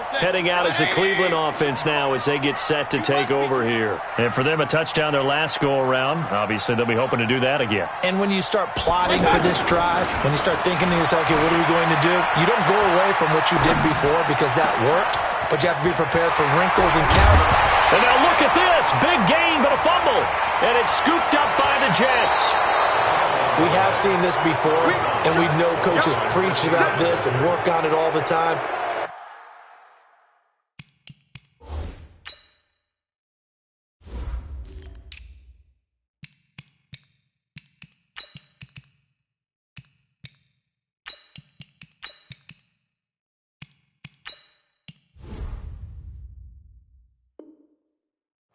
heading out as the Cleveland offense now as they get set to take over here. And for them, a touchdown their last go-around. Obviously, they'll be hoping to do that again. And when you start plotting for this drive, when you start thinking to yourself, okay, what are we going to do? You don't go away from what you did before because that worked, but you have to be prepared for wrinkles and counter. And now look at this. Big gain, but a fumble. And it's scooped up by the Jets. We have seen this before, and we know coaches preach about this and work on it all the time.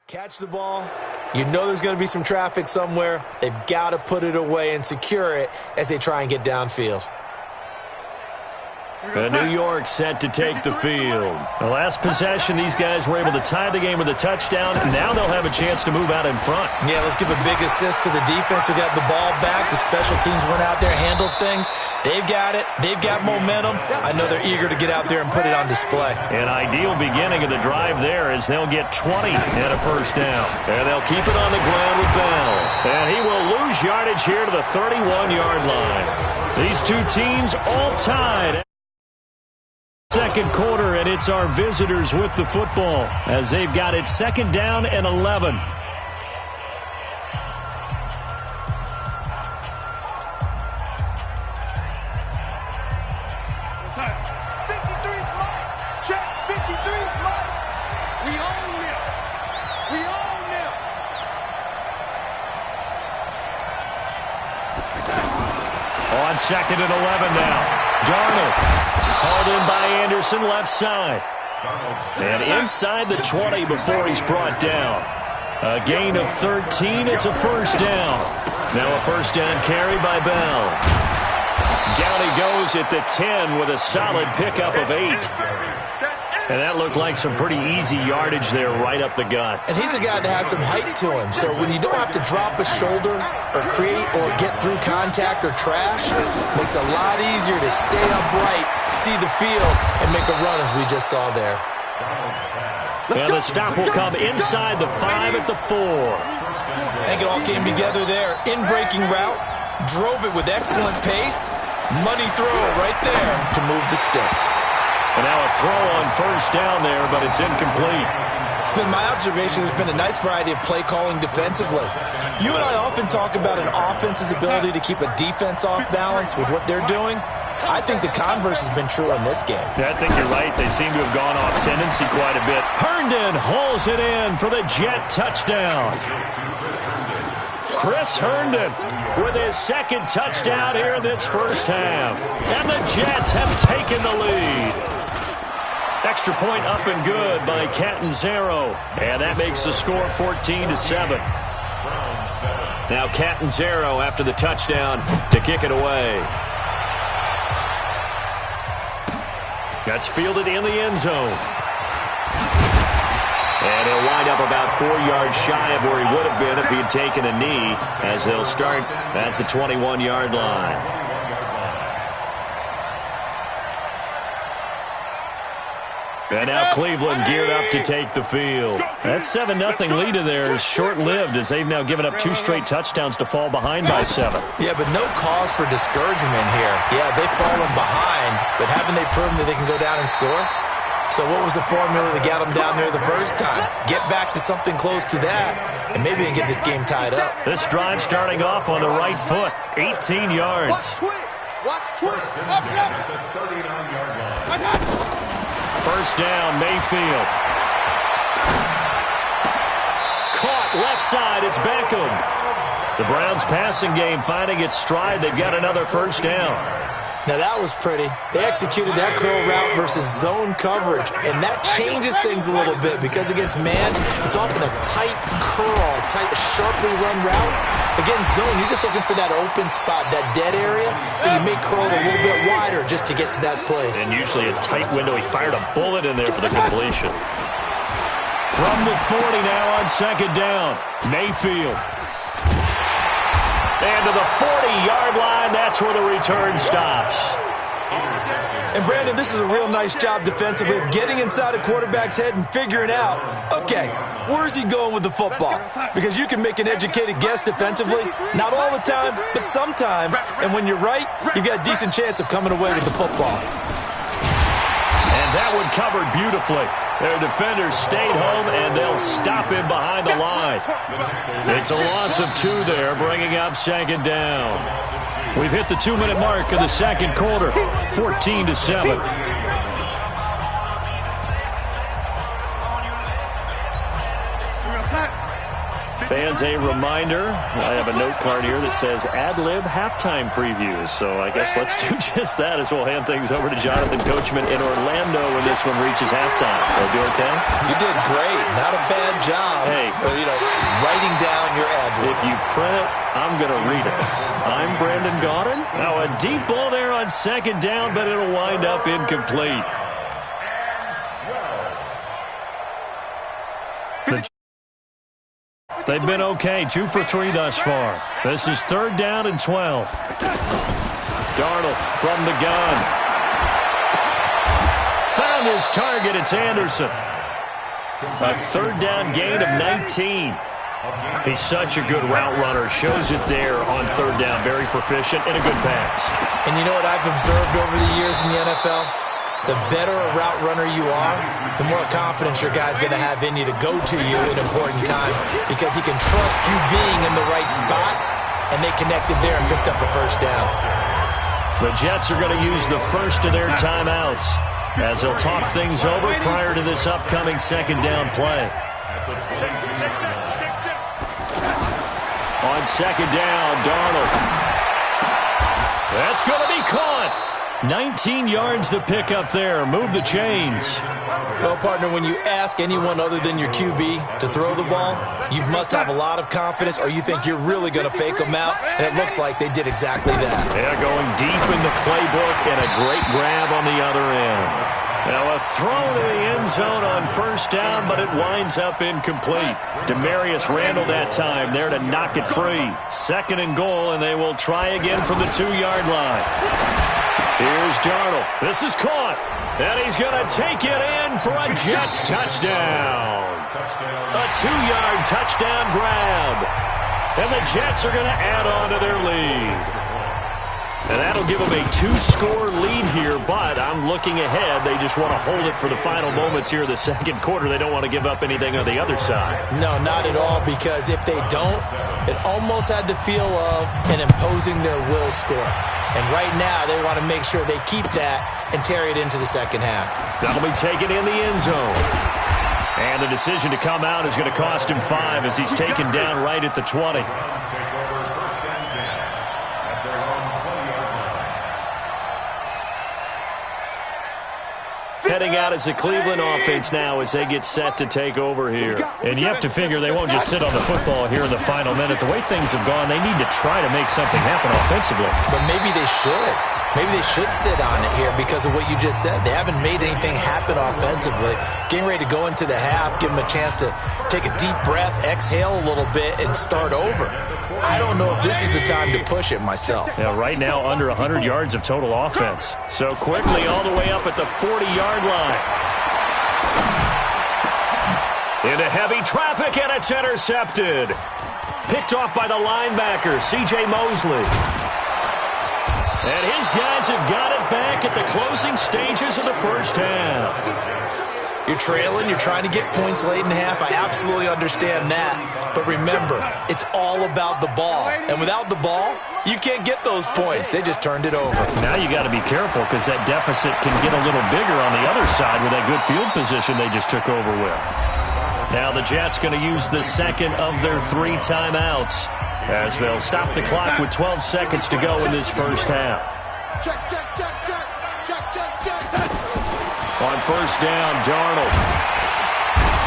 Catch the ball. You know there's going to be some traffic somewhere. They've got to put it away and secure it as they try and get downfield. New York set to take the field. The last possession, these guys were able to tie the game with a touchdown. Now they'll have a chance to move out in front. Yeah, let's give a big assist to the defense who got the ball back. The special teams went out there, handled things. They've got it. They've got momentum. I know they're eager to get out there and put it on display. An ideal beginning of the drive there as they'll get 20 and a first down. And they'll keep it on the ground with Bell. And he will lose yardage here to the 31-yard line. These two teams all tied. Second quarter, and it's our visitors with the football as they've got it second down and 11. On second and 11 now. Darnold hauled in by Anderson, left side. And inside the 20 before he's brought down. A gain of 13. It's a first down. Now a first down carry by Bell. Down he goes at the 10 with a solid pickup of 8. And that looked like some pretty easy yardage there right up the gut. And he's a guy that has some height to him. So when you don't have to drop a shoulder or create or get through contact or trash, it makes it a lot easier to stay upright, see the field, and make a run as we just saw there. And the stop will come inside the 5 at the 4. I think it all came together there. In-breaking route, drove it with excellent pace. Money throw right there to move the sticks. And now a throw on first down there, but it's incomplete. It's been my observation there's been a nice variety of play calling defensively. You and I often talk about an offense's ability to keep a defense off balance with what they're doing. I think the converse has been true in this game. Yeah, I think you're right. They seem to have gone off tendency quite a bit. Herndon hauls it in for the Jet touchdown. Chris Herndon with his second touchdown here in this first half. And the Jets have taken the lead. Extra point up and good by Catanzaro. And that makes the score 14-7. Now Catanzaro after the touchdown to kick it away. That's fielded in the end zone. And he'll wind up about 4 yards shy of where he would have been if he had taken a knee as they'll start at the 21-yard line. And now Cleveland geared up to take the field. That 7-0 lead of theirs short-lived as they've now given up 2 straight touchdowns to fall behind by 7. Yeah, but no cause for discouragement here. Yeah, they've fallen behind, but haven't they proven that they can go down and score? So what was the formula that got them down there the first time? Get back to something close to that, and maybe they can get this game tied up. This drive starting off on the right foot, 18 yards. Watch twist. First down, Mayfield. Caught left side, it's Beckham. The Browns passing game finding its stride. They've got another first down. Now that was pretty. They executed that curl route versus zone coverage, and that changes things a little bit because against man, it's often a tight curl, tight, sharply run route. Against zone, you're just looking for that open spot, that dead area, so you may curl it a little bit wider just to get to that place. And usually a tight window. He fired a bullet in there for the completion. From the 40 now on second down, Mayfield. And to the 40-yard line, that's where the return stops. And, Brandon, this is a real nice job defensively of getting inside a quarterback's head and figuring out, okay, where's he going with the football? Because you can make an educated guess defensively, not all the time, but sometimes. And when you're right, you've got a decent chance of coming away with the football. And that one covered beautifully. Their defenders stayed home, and they'll stop him behind the line. It's a loss of 2 there, bringing up second down. We've hit the 2-minute mark of the second quarter, 14-7. Fans, a reminder, I have a note card here that says ad-lib halftime previews. So I guess let's do just that as we'll hand things over to Jonathan Coachman in Orlando when this one reaches halftime. Will you okay? You did great. Not a bad job. Hey. Writing down your ad-libs. If you print it, I'm going to read it. I'm Brandon Gaudin. Now a deep ball there on second down, but it'll wind up incomplete. They've been okay, 2 for 3 thus far. This is 3rd down and 12. Darnold from the gun. Found his target, it's Anderson. A 3rd down gain of 19. He's such a good route runner. Shows it there on 3rd down. Very proficient and a good pass. And you know what I've observed over the years in the NFL? The better a route runner you are, the more confidence your guy's going to have in you to go to you in important times because he can trust you being in the right spot, and they connected there and picked up a 1st down. The Jets are going to use the first of their timeouts as they'll talk things over prior to this upcoming 2nd down play. On 2nd down, Darnold. That's going to be caught. 19 yards the pick up there. Move the chains. Well, partner, when you ask anyone other than your QB to throw the ball, you must have a lot of confidence or you think you're really going to fake them out, and it looks like they did exactly that. Yeah, going deep in the playbook and a great grab on the other end. Now a throw to the end zone on 1st down, but it winds up incomplete. Demarius Randall that time there to knock it free. 2nd and goal, and they will try again from the 2-yard line. Here's Darnold. This is caught. And he's going to take it in for a Jets touchdown. A 2-yard touchdown grab. And the Jets are going to add on to their lead. And that'll give them a 2-score lead here, but I'm looking ahead. They just want to hold it for the final moments here in the second quarter. They don't want to give up anything on the other side. No, not at all, because if they don't, it almost had the feel of an imposing their will score. And right now, they want to make sure they keep that and carry it into the second half. That'll be taken in the end zone. And the decision to come out is going to cost him 5 as he's taken down right at the 20. Heading out as the Cleveland offense now as they get set to take over here. And you have to figure they won't just sit on the football here in the final minute. The way things have gone, they need to try to make something happen offensively. But maybe they should. Maybe they should sit on it here because of what you just said. They haven't made anything happen offensively. Getting ready to go into the half, give them a chance to take a deep breath, exhale a little bit, and start over. I don't know if this is the time to push it myself. Yeah, right now under 100 yards of total offense. So quickly all the way up at the 40-yard line. Into heavy traffic, and it's intercepted. Picked off by the linebacker, C.J. Mosley. And his guys have got it back at the closing stages of the first half. You're trailing. You're trying to get points late in half. I absolutely understand that. But remember, it's all about the ball. And without the ball, you can't get those points. They just turned it over. Now you got to be careful because that deficit can get a little bigger on the other side with that good field position they just took over with. Now the Jets going to use the second of their 3 timeouts as they'll stop the clock with 12 seconds to go in this first half. On first down, Darnold.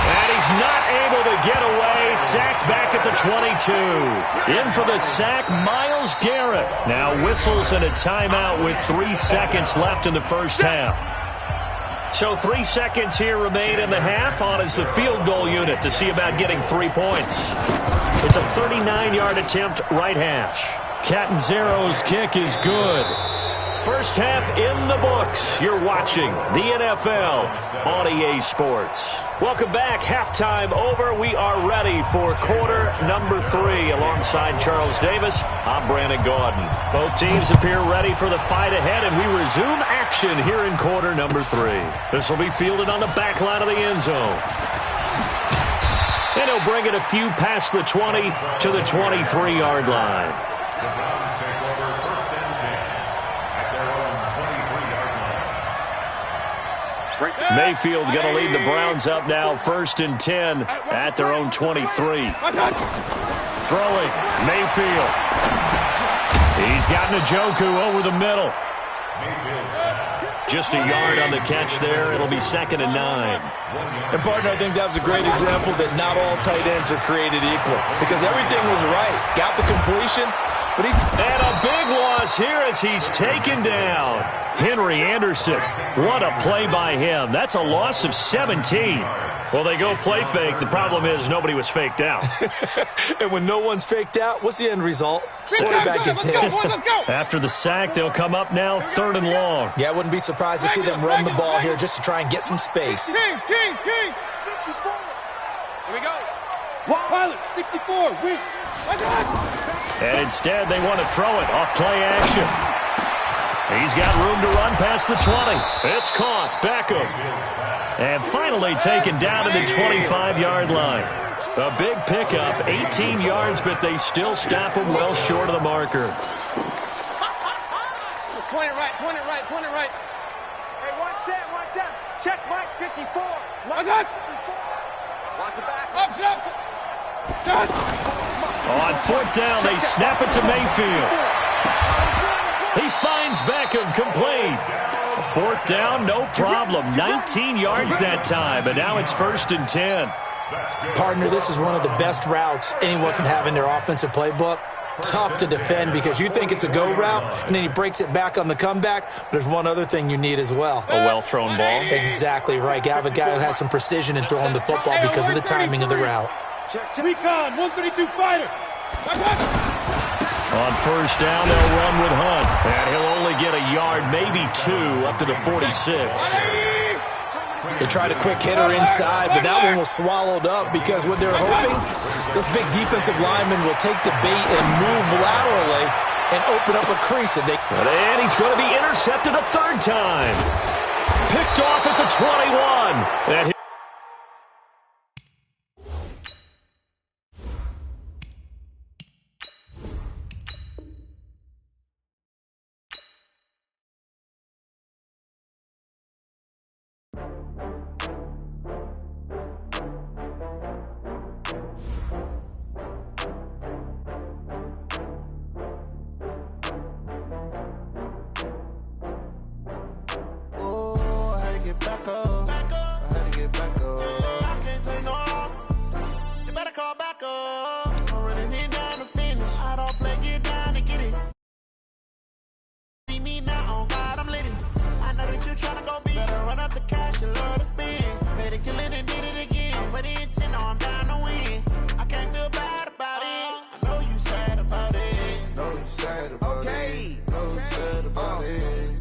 And he's not able to get away. Sacked back at the 22. In for the sack, Myles Garrett. Now whistles and a timeout with 3 seconds left in the first half. So 3 seconds here remain in the half. On is the field goal unit to see about getting 3 points. It's a 39-yard attempt right hash. Catanzaro's kick is good. First half in the books. You're watching the NFL on EA Sports. Welcome back. Halftime over. We are ready for quarter number 3. Alongside Charles Davis, I'm Brandon Gaudin. Both teams appear ready for the fight ahead, and we resume action here in quarter number 3. This will be fielded on the back line of the end zone. And he'll bring it a few past the 20 to the 23-yard line. Mayfield going to lead the Browns up now, 1st and 10 at their own 23. Throwing, Mayfield. He's got Njoku over the middle. Just a yard on the catch there. It'll be 2nd and 9. And, partner, I think that was a great example that not all tight ends are created equal because everything was right. Got the completion, but he's... And a big loss here as he's taken down. Henry Anderson. What a play by him. That's a loss of 17. Well, they go play fake. The problem is nobody was faked out. And when no one's faked out, what's the end result? Quarterback gets hit. After the sack, they'll come up now 3rd and long. Yeah, I wouldn't be surprised to see them run the ball here just to try and get some space. King. Here we go. Pilot, 64. And instead, they want to throw it off play action. He's got room to run past the 20. It's caught. Beckham. And finally taken down to the 25-yard line. A big pickup, 18 yards, but they still stop him well short of the marker. Point it right. Hey, one set. Check Mike 54. Watch the back. Up. On 4th down, they snap it to Mayfield. He finds Beckham complete. 4th down, no problem. 19 yards that time, but now it's 1st and 10. Partner, this is one of the best routes anyone can have in their offensive playbook. Tough to defend because you think it's a go route, and then he breaks it back on the comeback. But there's one other thing you need as well. A well-thrown ball. Exactly right. You have a guy who has some precision in throwing the football because of the timing of the route. Recon, 132 fighter. On 1st down, they'll run with Hunt. And he'll only get a yard, maybe 2, up to the 46. They tried a quick hitter inside, but that one was swallowed up because what they're hoping, this big defensive lineman will take the bait and move laterally and open up a crease. And he's going to be intercepted a 3rd time. Picked off at the 21. And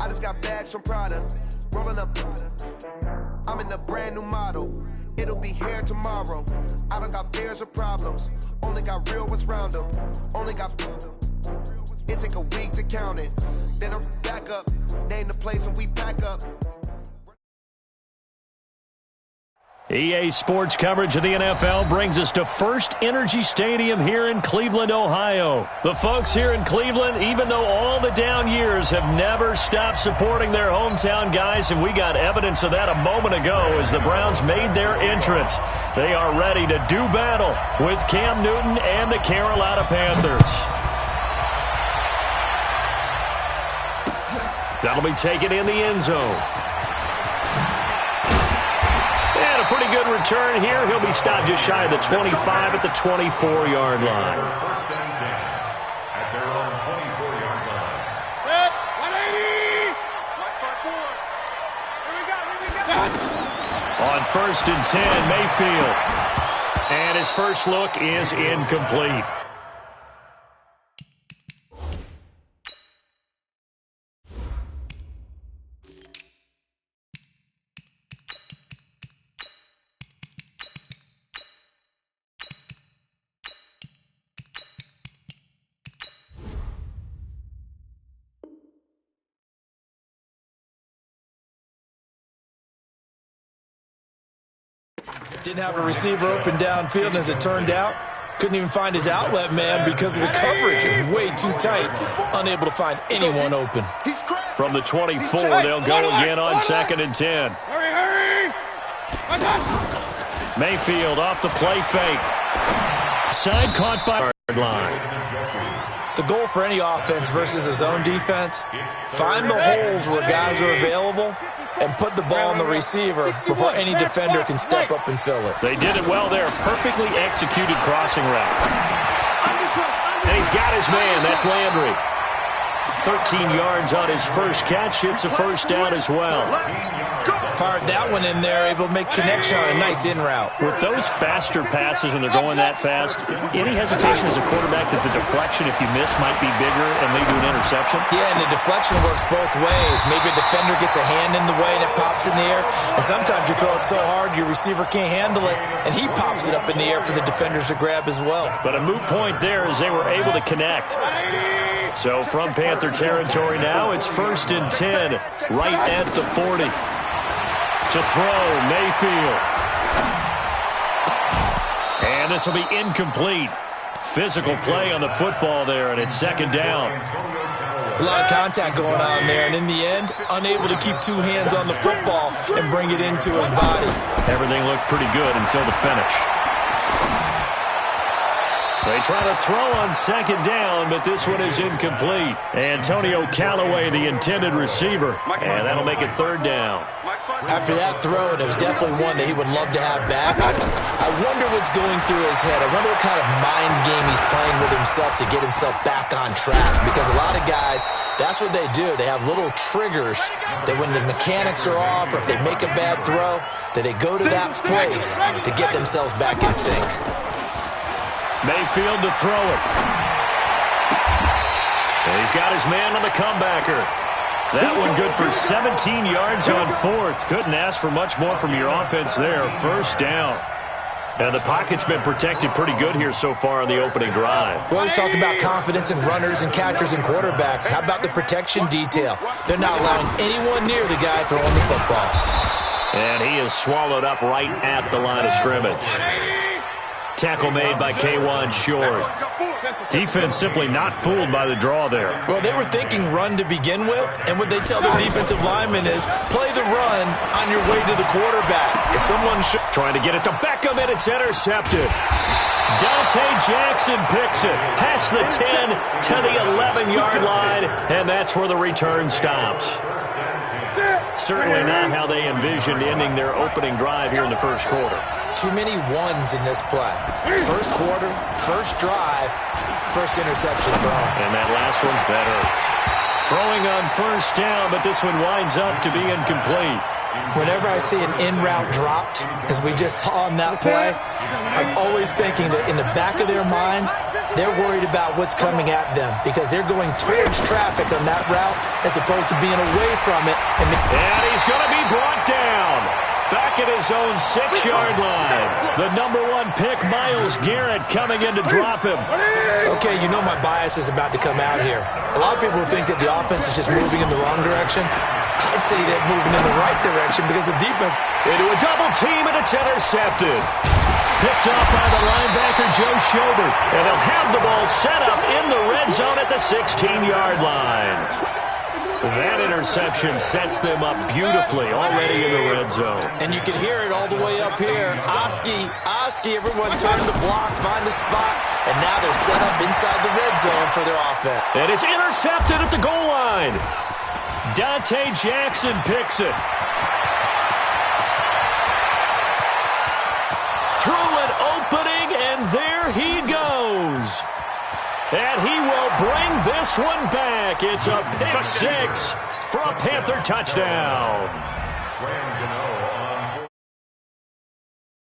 I just got bags from Prada, rolling up. I'm in a brand new model. It'll be here tomorrow. I don't got fears or problems. Only got real ones round them. Only got. It take a week to count it. Then I'm back up. Name the place and we pack up. EA Sports coverage of the NFL brings us to First Energy Stadium here in Cleveland, Ohio. The folks here in Cleveland, even though all the down years, have never stopped supporting their hometown guys, and we got evidence of that a moment ago as the Browns made their entrance. They are ready to do battle with Cam Newton and the Carolina Panthers. That'll be taken in the end zone. And a pretty good return here. He'll be stopped just shy of the 25 at the 24-yard line. First and 10 at their own 24-yard line. 180. On 1st and 10, Mayfield. And his first look is incomplete. Didn't have a receiver open downfield, and as it turned out, couldn't even find his outlet man because of the coverage. It was way too tight, unable to find anyone open. From the 24, they'll go again on 2nd and 10. Hurry! Mayfield off the play fake. Side caught by line. The goal for any offense versus a zone defense, find the holes where guys are available and put the ball on the receiver before any defender can step up and fill it. They did it well there. Perfectly executed crossing route. And he's got his man. That's Landry. 13 yards on his first catch. It's a first down as well. Fired that one in there, able to make connection on a nice in route. With those faster passes and they're going that fast, any hesitation as a quarterback that the deflection, if you miss, might be bigger and lead to an interception? Yeah, and the deflection works both ways. Maybe a defender gets a hand in the way and it pops in the air. And sometimes you throw it so hard your receiver can't handle it, and he pops it up in the air for the defenders to grab as well. But a moot point there as they were able to connect. So from Panther territory now, it's 1st and 10, right at the 40. To throw, Mayfield. And this will be incomplete. Physical play on the football there, and it's 2nd down. It's a lot of contact going on there, and in the end, unable to keep 2 hands on the football and bring it into his body. Everything looked pretty good until the finish. They try to throw on 2nd down, but this one is incomplete. Antonio Callaway, the intended receiver, and that'll make it 3rd down. After that throw, and it was definitely one that he would love to have back, I wonder what's going through his head. I wonder what kind of mind game he's playing with himself to get himself back on track. Because a lot of guys, that's what they do. They have little triggers that when the mechanics are off or if they make a bad throw, that they go to that place to get themselves back in sync. Mayfield to throw it. And he's got his man on the comebacker. That one good for 17 yards on 4th. Couldn't ask for much more from your offense there. 1st down. And the pocket's been protected pretty good here so far on the opening drive. We always talk about confidence in runners and catchers and quarterbacks. How about the protection detail? They're not allowing anyone near the guy throwing the football. And he is swallowed up right at the line of scrimmage. Tackle made by K'Wan Short. Defense simply not fooled by the draw there. Well, they were thinking run to begin with, and what they tell their defensive linemen is play the run on your way to the quarterback. If someone trying to get it to Beckham, and it's intercepted. Dante Jackson picks it past the 10 to the 11-yard line, and that's where the return stops. Certainly not how they envisioned ending their opening drive here in the first quarter. Too many ones in this play. First quarter, first drive, first interception thrown. And that last one, that hurts. Throwing on 1st down, but this one winds up to be incomplete. Whenever I see an in-route dropped, as we just saw on that play, I'm always thinking that in the back of their mind, they're worried about what's coming at them because they're going towards traffic on that route as opposed to being away from it. And he's going to be brought down. Back at his own 6-yard line. The number 1 pick, Myles Garrett, coming in to drop him. Okay, you know my bias is about to come out here. A lot of people think that the offense is just moving in the wrong direction. I'd say they're moving in the right direction because the defense into a double team, and it's intercepted. Picked up by the linebacker, Joe Schobert. And they'll have the ball set up in the red zone at the 16-yard line. That interception sets them up beautifully already in the red zone. And you can hear it all the way up here. Oski, everyone turn the block, find the spot, and now they're set up inside the red zone for their offense. And it's intercepted at the goal line. Dante Jackson picks it. Through an opening, and there he goes. And he will bring this one back. It's a pick 6 for a Panther touchdown.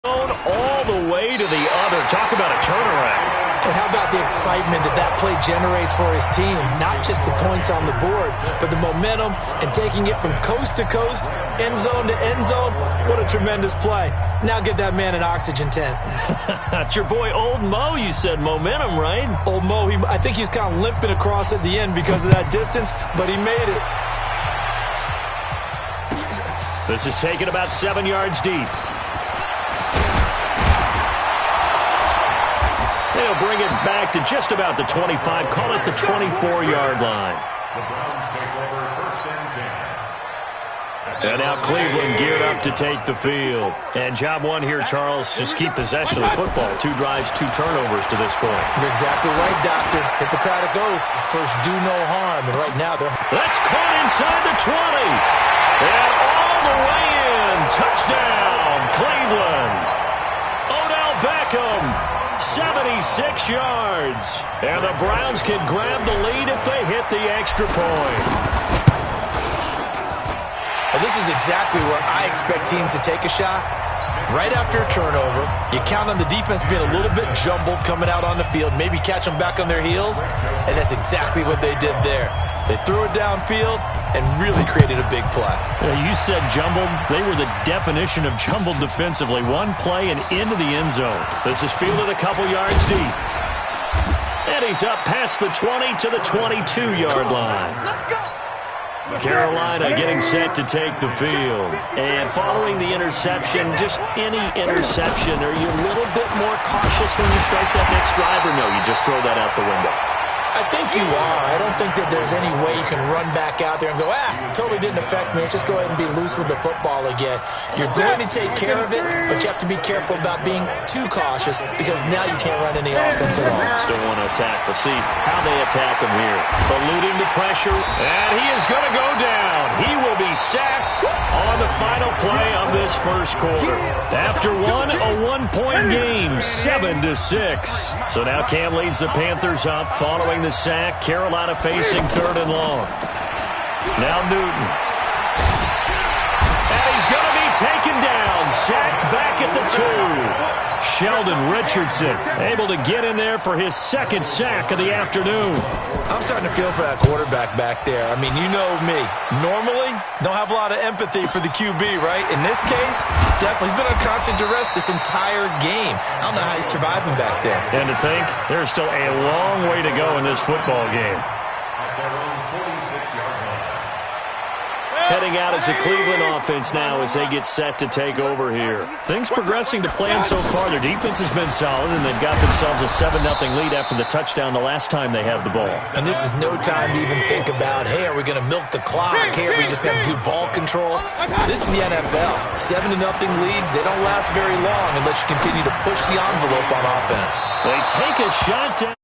All the way to the other. Talk about a turnaround. And how about the excitement that play generates for his team? Not just the points on the board, but the momentum and taking it from coast to coast, end zone to end zone. What a tremendous play. Now get that man an oxygen tent. That's your boy Old Mo. You said momentum, right? Old Mo, I think he's kind of limping across at the end because of that distance, but he made it. This is taken about 7 yards deep. They'll bring it back to just about the 25. Call it the 24-yard line. The Browns take over first and 10. And now Cleveland geared up to take the field. And job one here, Charles, just keep possession of the football. 2 drives, 2 turnovers to this point. You're exactly right, Doctor. Hippocratic oath. First, do no harm. And right now, they're... That's caught inside the 20. And all the way in. Touchdown, Cleveland. Odell Beckham, 76 yards. And the Browns can grab the lead if they hit the extra point. Well, this is exactly where I expect teams to take a shot. Right after a turnover, you count on the defense being a little bit jumbled coming out on the field, maybe catch them back on their heels, and that's exactly what they did there. They threw it downfield and really created a big play. You said jumbled. They were the definition of jumbled defensively. One play and into the end zone. This is fielded a couple yards deep. And he's up past the 20 to the 22-yard line. Carolina getting set to take the field. And following the interception, just any interception, are you a little bit more cautious when you start that next drive, or no, you just throw that out the window? I think you are. I don't think that there's any way you can run back out there and go, totally didn't affect me. Let's just go ahead and be loose with the football again. You're going to take care of it, but you have to be careful about being too cautious because now you can't run any offense at all. Still want to attack. We'll see how they attack him here. Eluding the pressure, and he is going to go down. He will be sacked on the final play of this first quarter. After a one-point game, 7-6. So now Cam leads the Panthers up following the sack. Carolina facing 3rd and long. Now Newton. And he's going to be taken down. Sacked back at the 2. Sheldon Richardson able to get in there for his 2nd sack of the afternoon. I'm starting to feel for that quarterback back there. I mean, you know me. Normally, don't have a lot of empathy for the QB, right? In this case, definitely. He's been on constant duress this entire game. I don't know how he's surviving back there. And to think, there's still a long way to go in this football game. At their own 46-yard line. Heading out as a Cleveland offense now as they get set to take over here. Things progressing to plan so far. Their defense has been solid, and they've got themselves a 7-0 lead after the touchdown the last time they had the ball. And this is no time to even think about, hey, are we going to milk the clock? Hey, are we just going to do ball control? This is the NFL. 7-0 leads, they don't last very long unless you continue to push the envelope on offense. They take a shot down.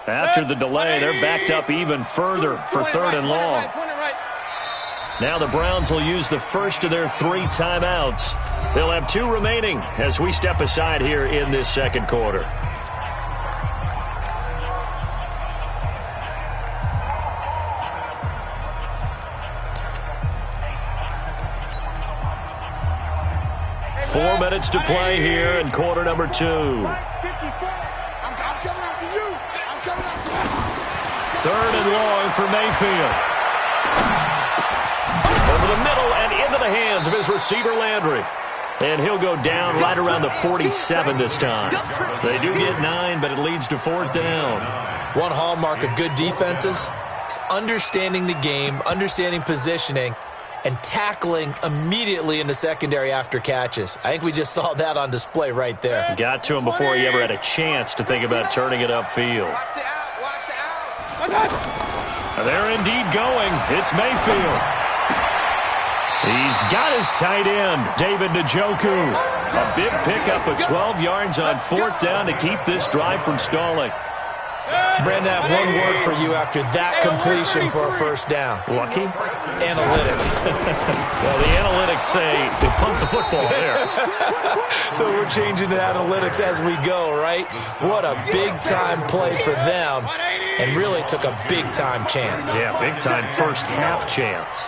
After the delay, they're backed up even further for 3rd and long. Now the Browns will use the first of their 3 timeouts. They'll have 2 remaining as we step aside here in this second quarter. Four minutes to play here in quarter number 2. I'm coming after you. I'm coming after you. 3rd and long for Mayfield. Over the middle and into the hands of his receiver, Landry. And he'll go down right around the 47 this time. They do get 9, but it leads to 4th down. One hallmark of good defenses is understanding the game, understanding positioning, and tackling immediately in the secondary after catches. I think we just saw that on display right there. Got to him before he ever had a chance to think about turning it upfield. Watch the out. Watch the out. They're indeed going. It's Mayfield. He's got his tight end, David Njoku. A big pickup of 12 yards on 4th down to keep this drive from stalling. Brandon, I have one word for you after that completion for a 1st down. Lucky? Analytics. Well, the analytics say they pumped the football there. So we're changing to analytics as we go, right? What a big-time play for them, and really took a big-time chance. Yeah, big-time first half chance.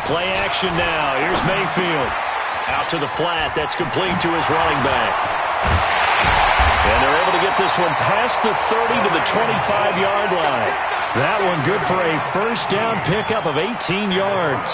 Play action now. Here's Mayfield. Out to the flat. That's complete to his running back. And they're able to get this one past the 30 to the 25-yard line. That one good for a 1st down pickup of 18 yards.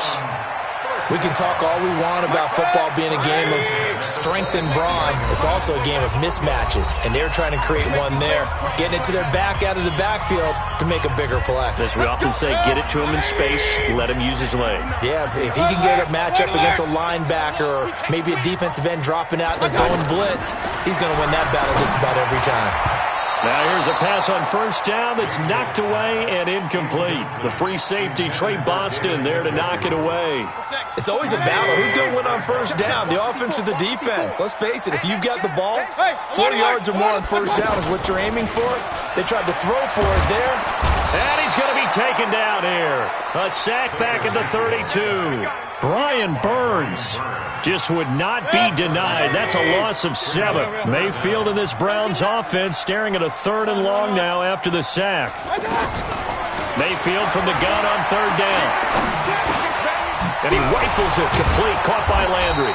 We can talk all we want about football being a game of strength and brawn. It's also a game of mismatches, and they're trying to create one there, getting it to their back out of the backfield to make a bigger play. As we often say, get it to him in space, let him use his leg. Yeah, if he can get a matchup against a linebacker or maybe a defensive end dropping out in a zone blitz, he's going to win that battle just about every time. Now here's a pass on 1st down that's knocked away and incomplete. The free safety, Trey Boston, there to knock it away. It's always a battle. Who's going to win on 1st down, the offense or the defense? Let's face it, if you've got the ball, 4 yards or more on 1st down is what you're aiming for. They tried to throw for it there. And he's going to be taken down here. A sack back at the 32. Brian Burns just would not be denied. That's a loss of 7. Mayfield in this Browns offense staring at a 3rd and long now after the sack. Mayfield from the gun on 3rd down. And he rifles it complete, caught by Landry.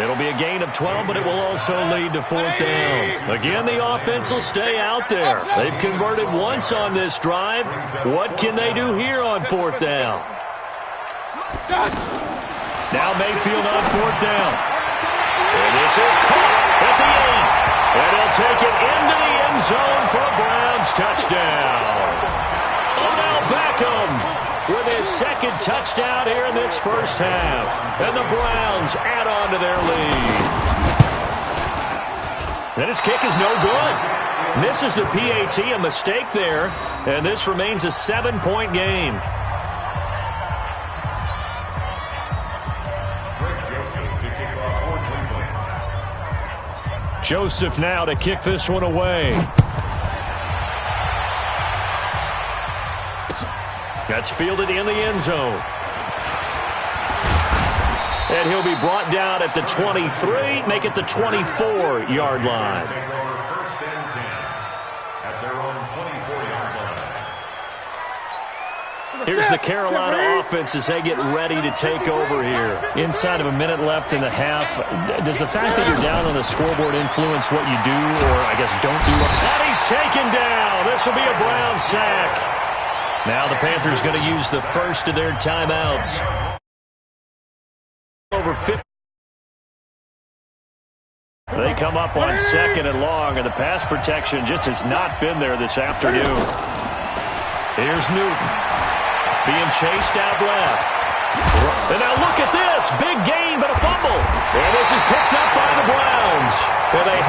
It'll be a gain of 12, but it will also lead to 4th down. Again, the offense will stay out there. They've converted once on this drive. What can they do here on 4th down? Now Mayfield on 4th down. And this is caught at the 8. And he'll take it into the end zone for a Browns touchdown. Odell Beckham with his 2nd touchdown here in this 1st half. And the Browns add on to their lead. And his kick is no good. Misses the PAT, a mistake there. And this remains a 7-point game. Joseph now to kick this one away. That's fielded in the end zone. And he'll be brought down at the 23, make it the 24-yard line. First and 10 at their own 24-yard line. Here's the Carolina offense as they get ready to take over here. Inside of a minute left in the half. Does the fact that you're down on the scoreboard influence what you do, or I guess don't do? And he's taken down. This will be a Brown sack. Now the Panthers going to use the first of their timeouts. Over 50. They come up on 2nd and long, and the pass protection just has not been there this afternoon. Here's Newton. Being chased out left. And now look at this. Big gain, but a fumble. And this is picked up by the Browns. Well, they